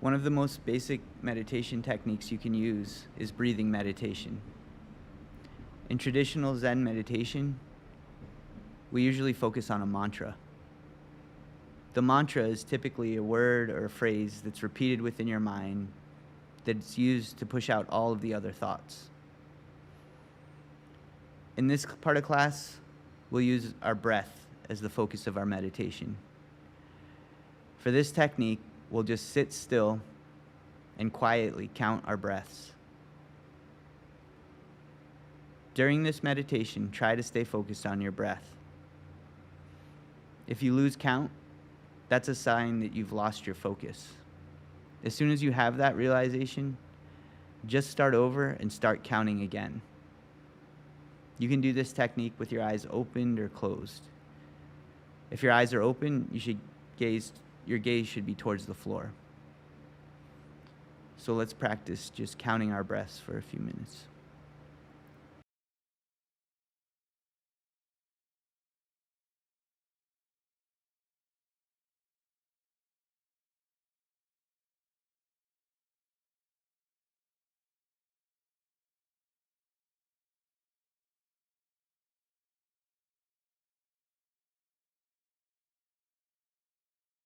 One of the most basic meditation techniques you can use is breathing meditation. In traditional Zen meditation, we usually focus on a mantra. The mantra is typically a word or a phrase that's repeated within your mind that's used to push out all of the other thoughts. In this part of class, we'll use our breath as the focus of our meditation. For this technique, we'll just sit still and quietly count our breaths. During this meditation, try to stay focused on your breath. If you lose count, that's a sign that you've lost your focus. As soon as you have that realization, just start over and start counting again. You can do this technique with your eyes opened or closed. If your eyes are open, your gaze should be towards the floor. So let's practice just counting our breaths for a few minutes.